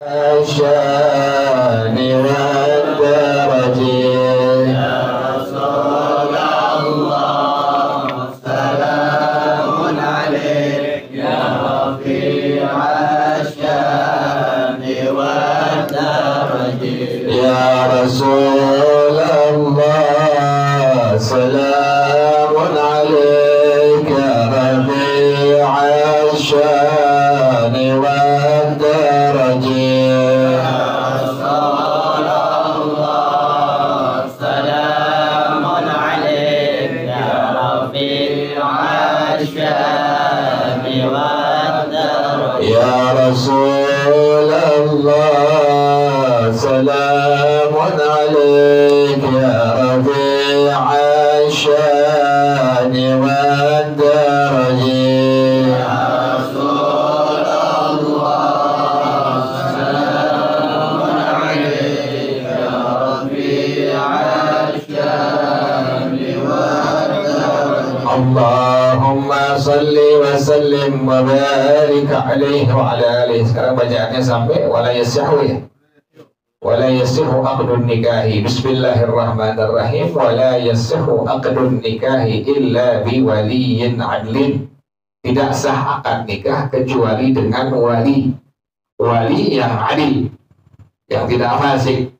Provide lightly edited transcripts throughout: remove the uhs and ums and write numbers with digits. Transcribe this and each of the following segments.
الشان والدرج يا رسول الله سلام عليك يا رفيع الشان والدرج يا رسول الله سلام عليك يا رفيع الشان والدرج يا رسول الله سلام عليك يا رفيع الشان والدرج يا رسول الله سلام عليك يا رفيع الشان والدرج اللهم صل وسلم وبارك عليه وعلى آله. Sekarang bacaannya sampai wala yasihu ya. Wala yasihu aqdun nikahi. Bismillahirrahmanirrahim. Wala yasihu aqdun nikahi illa bi waliyin adlin. Tidak sah akad nikah kecuali dengan wali yang adil, yang tidak fasik.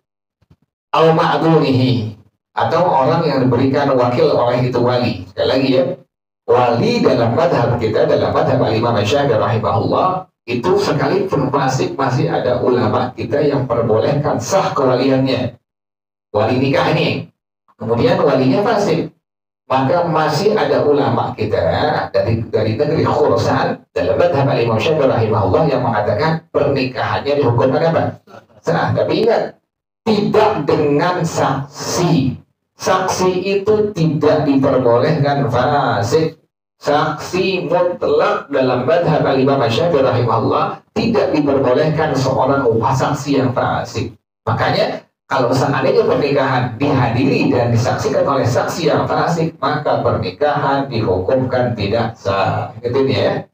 Au ma'dunihi, atau orang yang diberikan wakil oleh itu wali. Sekali lagi ya, wali dalam madhab kita, dalam madhab Imam Syafi'i rahimahullah, itu sekalipun fasik masih ada ulama kita yang perbolehkan sah kewaliannya. Wali nikah ini, kemudian walinya fasik, maka masih ada ulama kita dari negeri Khurasan dalam madhab Imam Syafi'i rahimahullah yang mengatakan pernikahannya dihukumkan apa? Sah. Tapi ingat, tidak dengan saksi. Saksi itu tidak diperbolehkan fasik. Saksi mutlak dalam madhab Imam Syafi'i rahimahullah tidak diperbolehkan seorang saksi yang fasik. Makanya kalau seandainya pernikahan dihadiri dan disaksikan oleh saksi yang fasik, maka pernikahan dihukumkan tidak sah. Gitu ya.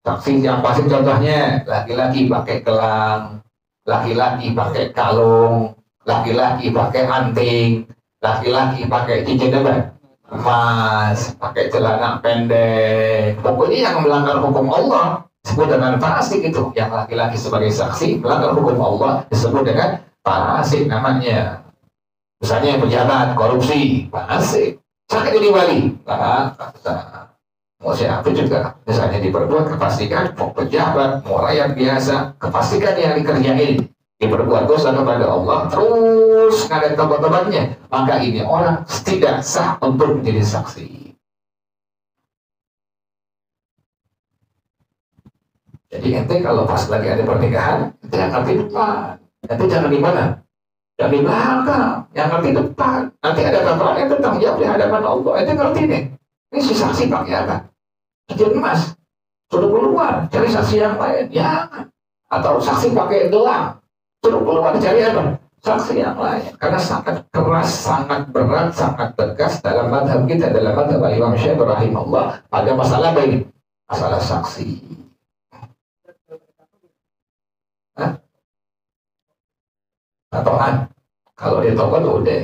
Saksi yang fasik contohnya laki-laki pakai gelang, laki-laki pakai kalung, laki-laki pakai anting, laki-laki pakai cincin apa? Emas, pakai celana pendek. Pokoknya yang melanggar hukum Allah disebut dengan fasik itu. Yang laki-laki sebagai saksi melanggar hukum Allah disebut dengan fasik namanya. Misalnya pejabat korupsi, fasik. Sakit jadi wali, mau siapa juga. Misalnya diperbuat kepastikan, mau pejabat, mau rakyat biasa, kepastikan yang dikerjain diperbuat dosa kepada Allah, terus nggak ada tobat-tobatnya, maka ini orang tidak sah untuk menjadi saksi. Jadi ente kalau pas lagi ada pernikahan, ente yang ngerti depan, ente jangan di mana? Jangan di belakang, yang ngerti depan. Nanti ada kabar ente tanggung jawab di hadapan Allah, ente ngerti nih. Ini si saksi pakai apa? Cincin emas, suruh keluar, cari saksi yang lain, jangan. Atau saksi pakai gelang, suruh keluar cari apa? Saksi yang lain. Karena sangat keras, sangat berat, sangat tegas dalam madhab kita, dalam madhab Imam Syafi'i rahimahullah pada masalah apa ini? Masalah saksi. Tatoan. Kalau dia tobat udah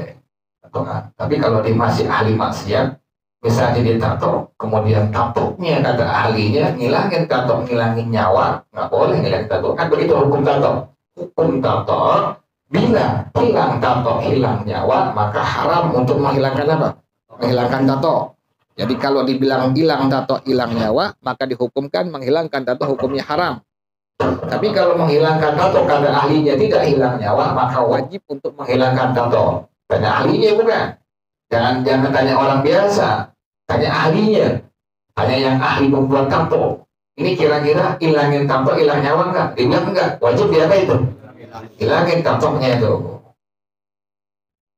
tatoan. Tapi kalau dia masih ahli maksiat, misalnya dia tato, kemudian tatoknya kata ahlinya ngilangin tato, ngilangin nyawa, nggak boleh ngilangin tato. Kan begitu hukum tato. Hukum tato, bila hilang tato, hilang nyawa, maka haram untuk menghilangkan apa? Menghilangkan tato. Jadi kalau dibilang hilang tato, hilang nyawa, maka dihukumkan menghilangkan tato, hukumnya haram. Tapi kalau menghilangkan tato karena ahlinya tidak hilang nyawa, maka wajib untuk menghilangkan tato. Tanya ahlinya bukan. Jangan tanya orang biasa. Tanya ahlinya. Tanya yang ahli membuat tato. Ini kira-kira hilangin tato, hilang nyawa enggak? Dia bilang enggak. Wajib dia apa itu? Hilangin tatonya itu.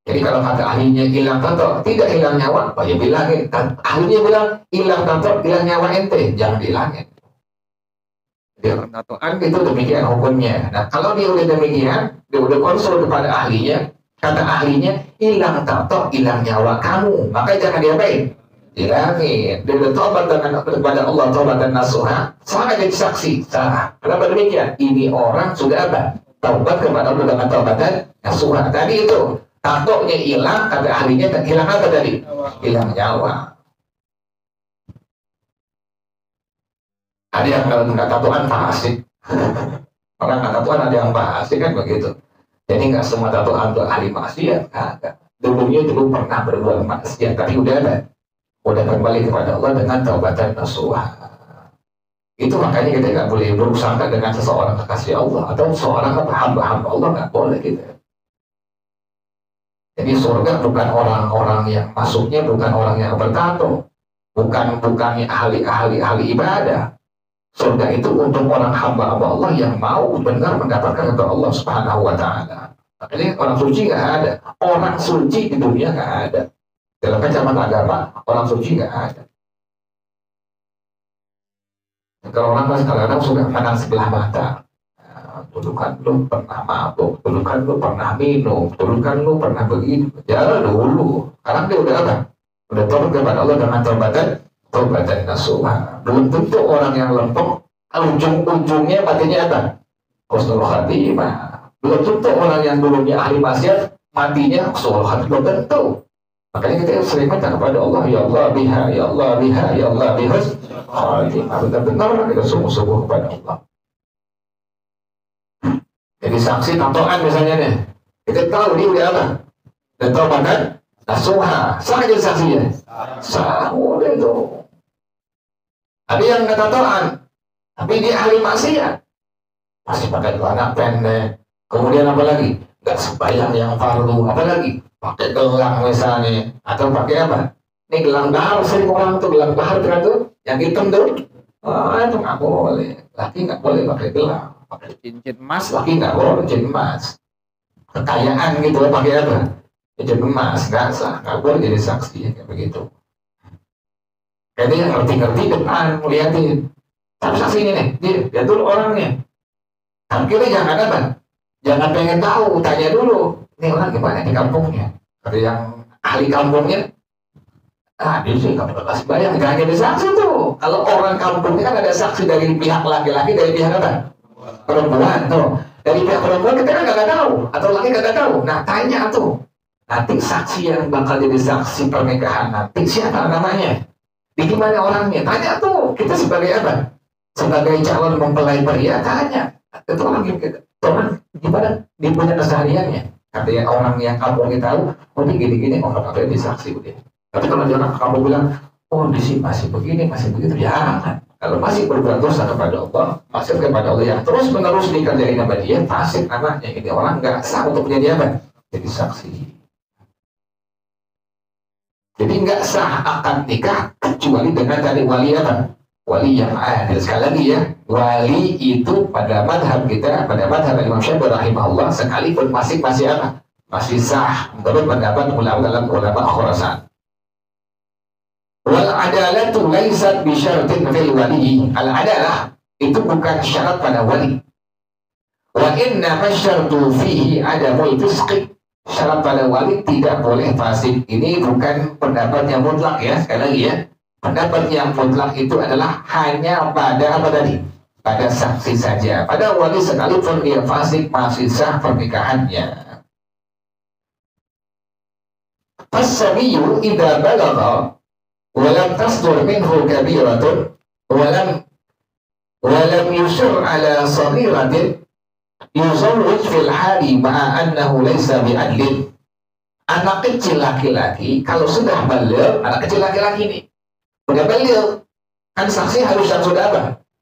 Jadi kalau kata ahlinya hilang tato, tidak hilang nyawa, wajib hilangin. Ahlinya bilang hilang tato, hilang nyawa ente, jangan dihilangin. Dia tatoan itu demikian hukumnya. Nah kalau dia udah demikian, dia udah konsul kepada ahlinya, kata ahlinya hilang tato, hilang nyawa kamu, maka jangan diapain? Hilangin. Dia bertobat dengan kepada Allah taubatan nasuha, sangat jadi saksi. Salah. Kenapa demikian? Ini orang sudah apa? Taubat kepada Allah dengan taubatan nasuha. Tadi itu tatonya hilang, kata ahlinya hilang apa tadi? Hilang nyawa. Ada yang kalau nggak tatoan fasik. Orang nggak tatoan ada yang fasik kan begitu. Jadi nggak semua tatoan itu ahli maksiat. Dulunya dulu pernah berbuat maksiat, tapi udah kembali kepada Allah dengan taubatan nasuha. Itu makanya kita nggak boleh berusaha dengan seseorang kekasih Allah atau seorang hamba-hamba Allah, nggak boleh gitu. Jadi surga bukan orang-orang yang masuknya bukan orang yang bertato, bukannya ahli ibadah. Surga itu untuk orang hamba Allah yang mau benar mendapatkan kepada Allah Subhanahu wa Ta'ala. Makanya orang suci nggak ada, orang suci di dunia nggak ada. Dalam kacamata agama, orang suci nggak ada. Kalau orang kadang-kadang sudah pandang sebelah mata. Dulu kan lu pernah mabuk, dulu kan lu pernah minum, dulu kan lu pernah begitu. Ya dulu. Sekarang dia udah apa? Udah tobat kepada Allah dengan taubatan nasuha. Belum tentu orang yang lempeng, ujung-ujungnya matinya apa? Husnul khatimah. Belum tentu orang yang dulunya ahli maksiat, matinya husnul khatimah. Belum tentu. Makanya kita sering minta kepada Allah, ya Allah biha, ya Allah biha, ya Allah biha. Benar-benar kita sungguh-sungguh kepada Allah. Jadi saksi tatoan misalnya nih, kita tahu dia udah apa? Dan taubatan nasuha. Sama jadi saksinya. Sama itu. Ada yang nggak tatoan, tapi dia ahli maksiat, masih pakai celana pendek. Kemudian apa lagi? Nggak sembahyang yang fardu, apa lagi? Pakai gelang misalnya, atau pakai apa? Ini gelang bahar, sering orang tuh gelang bahar tuh, yang hitam tuh. Itu nggak boleh. Laki nggak boleh pakai gelang, pakai cincin emas. Laki nggak boleh cincin emas. Kekayaan gitu, pakai apa? Cincin emas, nggak sah, nggak boleh jadi saksi kayak begitu. Jadi yang ngerti-ngerti depan, lihatin. Tapi saksi ini nih, dia dulu orangnya. Akhirnya jangan apa? Jangan pengen tahu, tanya dulu. Ini orang gimana di kampungnya? Ada yang ahli kampungnya. Dia sih nggak pernah bayang, nggak jadi saksi tuh. Kalau orang kampungnya kan ada saksi dari pihak laki-laki, dari pihak apa? Perempuan tuh. Dari pihak perempuan kita kan nggak tahu, atau laki nggak tahu. Nah tanya tuh. Nanti saksi yang bakal jadi saksi pernikahan nanti siapa namanya? Di mana orangnya? Tanya tuh. Kita sebagai apa? Sebagai calon mempelai pria tanya. Itu orang gimana dia punya kesehariannya? Katanya orang yang kampungnya tahu, oh dia gini-gini, oh nggak boleh disaksi udah. Tapi kalau dia orang kampung bilang, oh di sini masih begini, masih begitu, jangan. Kalau masih berbuat dosa kepada Allah, masih kepada Allah yang terus menerus dikerjain sama dia, fasik namanya. Ini orang nggak sah untuk menjadi apa? Jadi saksi. Jadi nggak sah akad nikah kecuali dengan tadi wali apa? Wali yang adil. Sekali lagi ya, wali itu pada madhab kita, pada madhab Imam Syafi'i rahimahullah, sekalipun masih apa? Masih sah menurut pendapat ulama Khurasan. Wal adalatu laisat bi syaratin fil wali. Al adalah itu bukan syarat pada wali. Wa inna masyartu fihi adamul fisqi. Syarat pada wali tidak boleh fasik. Ini bukan pendapat yang mutlak ya, sekali lagi ya. Pendapat yang mutlak itu adalah hanya pada apa tadi? Pada saksi saja. Pada wali sekalipun dia fasik masih sah pernikahannya. As-sabiyu idza balagha wa lam tasdur minhu kabiratun wa lam yusir ala saghiratin yuzawwij fil hali ma'a annahu laysa bi'adlin. Anak kecil laki-laki kalau sudah baligh, anak kecil laki-laki ini udah baligh, kan saksi harus yang sudah apa?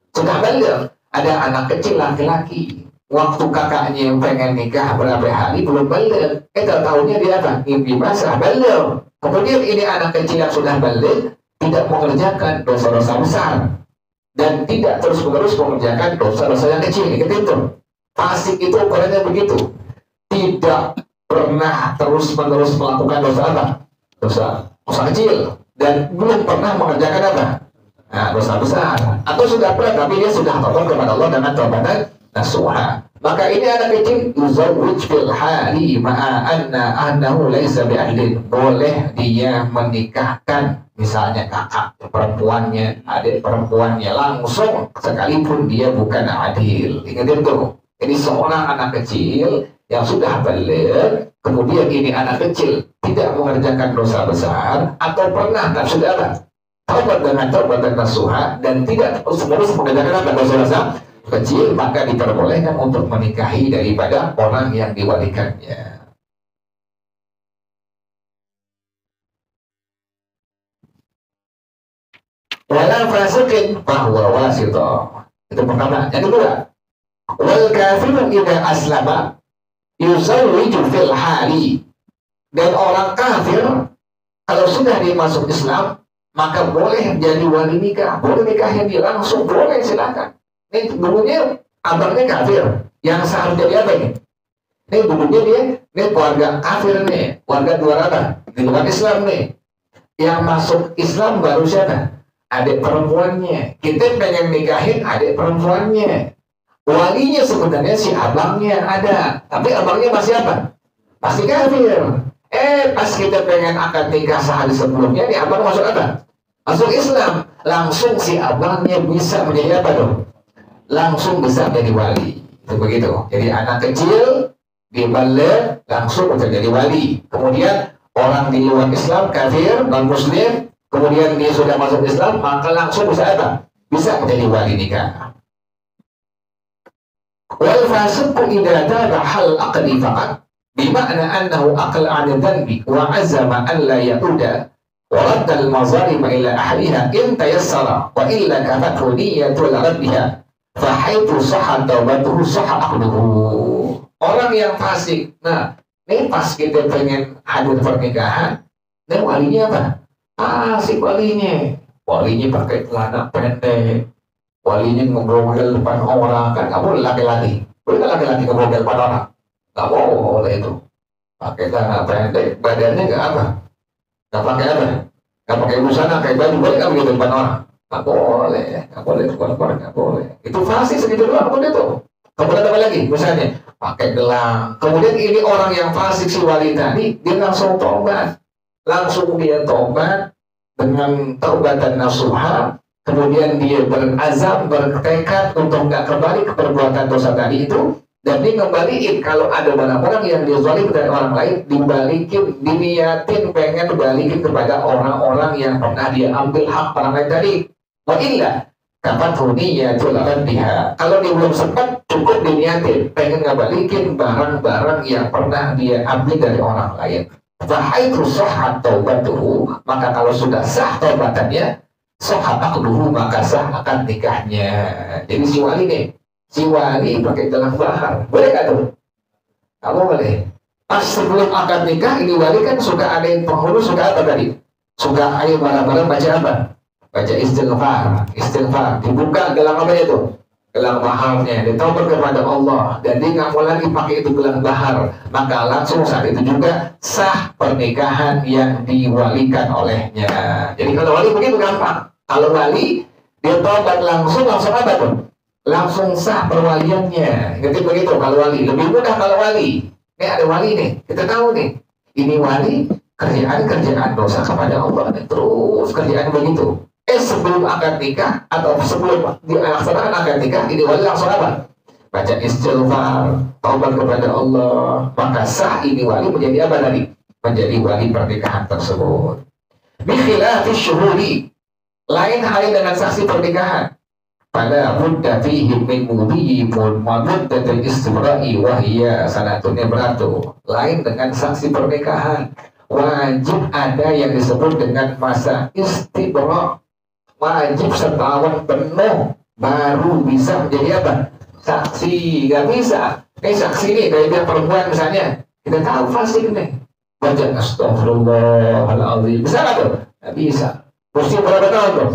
Sudah baligh. Ada anak kecil laki-laki, waktu kakaknya pengen nikah berapa hari belum baligh, tahunya dia apa? Mimpi basah, baligh. Kemudian ini anak kecil yang sudah baligh tidak mengerjakan dosa-dosa besar dan tidak terus-menerus mengerjakan dosa-dosa yang kecil. Gitu. Fasik itu ukurannya begitu. Tidak pernah terus-menerus melakukan dosa apa? Dosa kecil. Dan belum pernah mengerjakan apa? Nah, dosa besar. Atau sudah pernah, tapi dia sudah tobat kepada Allah dengan taubatan nasuha. Maka ini anak kecil yuzawwij fil hali ma'a annahu laisa bi'ahlin. Boleh dia menikahkan misalnya kakak perempuannya, adik perempuannya langsung sekalipun dia bukan adil. Ingat itu. Jadi seorang anak kecil yang sudah balik, kemudian ini anak kecil tidak mengerjakan dosa besar atau pernah dan sudah ada taubat dengan taubat dan nasuha dan tidak terus mengerjakan dosa-dosa kecil, maka diperbolehkan untuk menikahi daripada orang yang diwalikannya. Wala fasikin bahwa wasito. Itu pertama. Yang kedua, wal kafiru idza aslama yuzawwiju fil hali. Dan orang kafir kalau sudah dia masuk Islam maka boleh jadi wali nikah, boleh nikahnya dia langsung, boleh, silakan. Ini dulunya abangnya kafir, yang seharusnya dia apa ini? Ini dulunya dia, ini keluarga kafir nih, keluarga luar apa? Di luar Islam nih. Yang masuk Islam baru siapa? Adik perempuannya. Kita pengen nikahin adik perempuannya. Walinya sebenarnya si abangnya ada, tapi abangnya masih apa? Masih kafir. Pas kita pengen akad nikah sehari sebelumnya, nih abang masuk apa? Masuk Islam. Langsung si abangnya bisa menjadi apa dong? Langsung bisa menjadi wali. Itu begitu. Jadi anak kecil dibalik langsung menjadi wali. Kemudian orang di luar Islam kafir non muslim, kemudian dia sudah masuk Islam, maka langsung bisa apa? Bisa menjadi wali nikah. Wal fasiqu idza taba hal aqli faqat bima'na annahu aqla 'an dhanbi wa 'azama an la yauda wa radda al mazalim ila ahliha in tayassara wa illa kafathu niyyatul rabbiha fahaitu sahha taubatuhu sahha aqduhu. Orang yang fasik. Nah, ini pas kita pengen hadir pernikahan, ini walinya apa? Asik walinya. Walinya pakai celana pendek. Walinya ngobrol depan orang, kan nggak boleh laki-laki. Boleh kan laki-laki ngobrol depan orang? Nggak boleh itu. Pakai celana pendek, badannya nggak apa? Nggak pakai apa? Nggak pakai busana, kayak baju, boleh nggak begitu depan orang? Nggak boleh, nggak boleh, nggak boleh. Itu fasik segitu doang pun itu. Kemudian apa lagi? Misalnya pakai gelang. Kemudian ini orang yang fasik si wali tadi, dia langsung tobat. Langsung dia tobat dengan taubatan nasuha. Kemudian dia berazam, bertekad untuk nggak kembali ke perbuatan dosa tadi itu. Dan dia ngembaliin kalau ada barang-barang yang dia zalim dari orang lain, dibalikin, diniatin pengen balikin kepada orang-orang yang pernah dia ambil hak orang lain tadi. Wa illa kafathu niyyatul rabbiha. Kalau dia belum sempat, cukup diniatin pengen ngabalikin barang-barang yang pernah dia ambil dari orang lain. Fahaitu sahha taubatuhu, maka kalau sudah sah taubatannya, sahha aqduhu, maka sah akad nikahnya. Jadi si wali nih, si wali pakai gelang bahar, boleh nggak tuh? Nggak boleh. Pas sebelum akad nikah, ini wali kan suka ada yang penghulu, suka apa tadi? Suka ayo barang-barang baca apa? Baca istighfar, istighfar. Dibuka gelang apa itu? Gelang baharnya. Dia taubat kepada Allah dan dia nggak mau lagi pakai itu gelang bahar. Maka langsung saat itu juga sah pernikahan yang diwalikan olehnya. Jadi kalau wali begitu gampang. Kalau wali dia taubat langsung apa tuh? Langsung sah perwaliannya. Jadi begitu kalau wali. Lebih mudah kalau wali. Ini ada wali nih. Kita tahu nih. Ini wali kerjaan dosa kepada Allah. Terus kerjaan begitu. Sebelum akad nikah atau sebelum dilaksanakan akad nikah, ini wali langsung apa? Baca istighfar, taubat kepada Allah, maka sah ini wali menjadi apa tadi? Menjadi wali pernikahan tersebut. Bikhilafis syuhuri, lain halnya dengan saksi pernikahan. Pada mudda fihi min mudiyyimun wa muddatul istimra'i wa hiya sanatunnya beratu. Lain dengan saksi pernikahan. Wajib ada yang disebut dengan masa istibra'. Wajib setahun penuh baru bisa menjadi apa? Saksi. Gak bisa. Saksi nih kayak dia perempuan misalnya, kita tahu fasik nih, baca astagfirullahaladzim, bisa gak tuh? Gak bisa. Mesti berapa tahun tuh?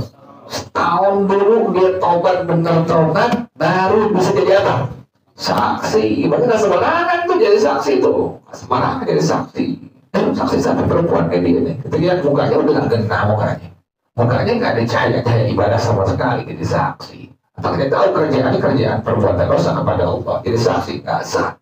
Setahun dulu dia tobat, bener tobat, baru bisa jadi apa? Saksi. Gimana gak sembarangan tuh jadi saksi tuh? Gak sembarangan jadi saksi. Saksi sampai perempuan kayak gini. Kita lihat mukanya udah gak genah mukanya. Mukanya nggak ada cahaya ibadah sama sekali jadi saksi. Apa kita tahu kerjaan perbuatan dosa kepada Allah, jadi saksi nggak sah.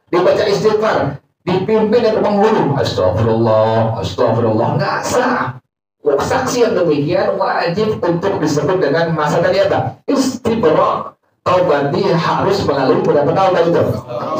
Dibaca istighfar, dipimpin dari penghulu, astagfirullah, astagfirullah, nggak sah. Saksi yang demikian wajib untuk disebut dengan masa tadi apa? Istibra. Taubatnya harus melalui berapa tahun tadi itu?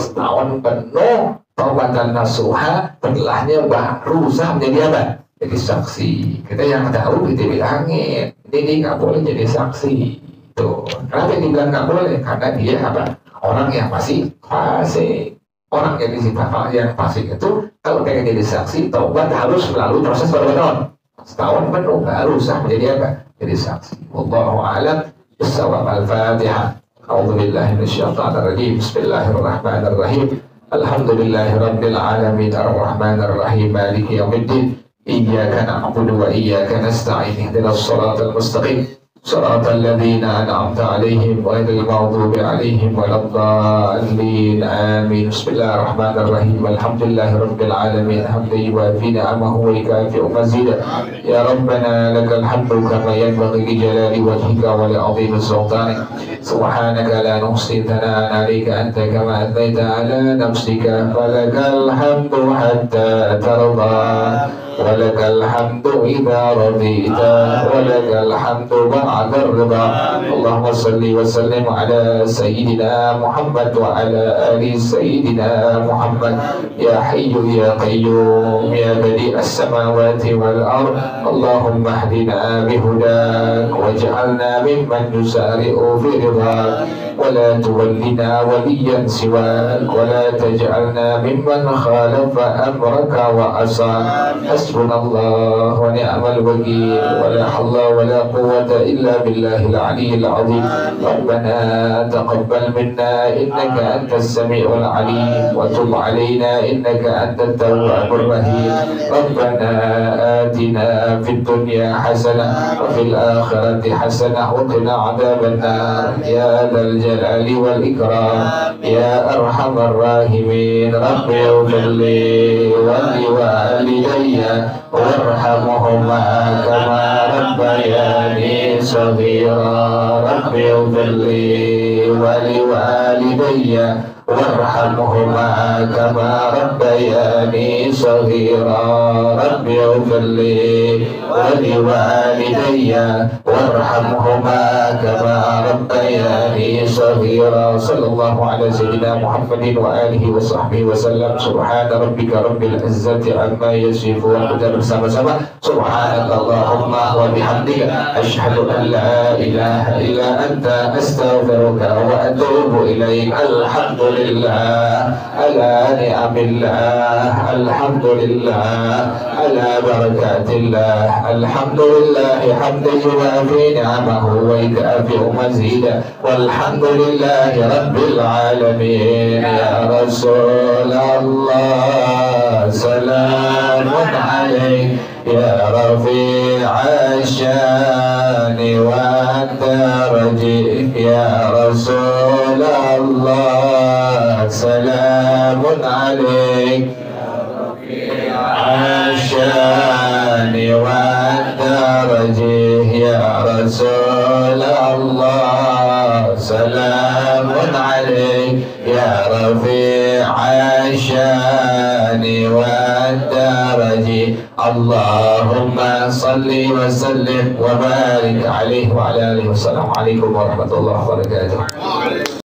Setahun penuh taubatan nasuha, setelahnya baru sah menjadi apa? Jadi saksi. Kita yang tahu kita bilangin, ini nggak boleh jadi saksi. Tuh, kenapa dibilang nggak boleh? Karena dia apa? Orang yang masih fasik. Orang yang disifat yang fasik itu kalau pengen jadi saksi, taubat harus melalui proses berapa tahun? Setahun penuh baru sah menjadi apa? Jadi saksi. Wallahu a'lam bissawab. Al-Fatihah. A'udzu billahi minasyaitonir rajim. Bismillahirrahmanirrahim. Alhamdulillahirabbil alamin arrahmanir rahim maliki yaumiddin. Iyyaka na'budu wa iyyaka nasta'in. Ihdinas shiratal mustaqim. صراط الذين أنعمت عليهم غير المغضوب عليهم ولا الضالين آمين. بسم الله الرحمن الرحيم. الحمد لله رب العالمين حمدا يوافي نعمه ويكافئ مزيدا. يا ربنا لك الحمد كما ينبغي لجلال وجهك ولعظيم سلطانك. سبحانك لا نحصي ثناء عليك أنت كما أثنيت على نفسك. فلك الحمد حتى ترضى ولك الحمد إذا رضيت ولك الحمد بعد الرضا. اللهم صل وسلم على سيدنا محمد وعلى آل سيدنا محمد. يا حي يا قيوم يا بديع السماوات والأرض. اللهم اهدنا بهداك واجعلنا ممن يسارع في رضاك ولا تولنا وليا سواك ولا تجعلنا ممن خالف أمرك وعصاك. حسبنا الله ونعم الوكيل ولا حول ولا قوة إلا بالله العلي العظيم. ربنا تقبل منا إنك أنت السميع العليم وتب علينا إنك أنت التواب الرحيم. ربنا آتنا في الدنيا حسنة وفي الآخرة حسنة وقنا عذاب النار يا ذا الجلال والإكرام يا أرحم الراحمين. رب اغفر لي ولوالدي وارحمهما كما ربياني صغيرا. رب اغفر لي ولوالدي وارحمهما كما ربياني صغيرا. رب اغفر لي ولوالدي وارحمهما كما ربياني صغيرا. صلى الله على سيدنا محمد وآله وصحبه وسلم. سبحان ربك رب العزة عما يصفون. Kita bersama-sama سبحانك اللهم وبحمدك أشهد أن لا إله إلا أنت أستغفرك وأتوب إليك. الحمد لله على نعم الله. الحمد لله على بركات الله. الحمد لله حمدا يوافي نعمه ويكافئ مزيدا. والحمد لله رب العالمين. يا رسول الله سلام عليك يا رفيع الشان والدرج. يا رسول الله سلام عليك يا رفيع الشان والدرج. يا رسول الله سلام عليك يا رفيع الشان والدرج. اللهم صل وسلم وبارك عليه وعلى آله. والسلام عليكم ورحمة الله وبركاته.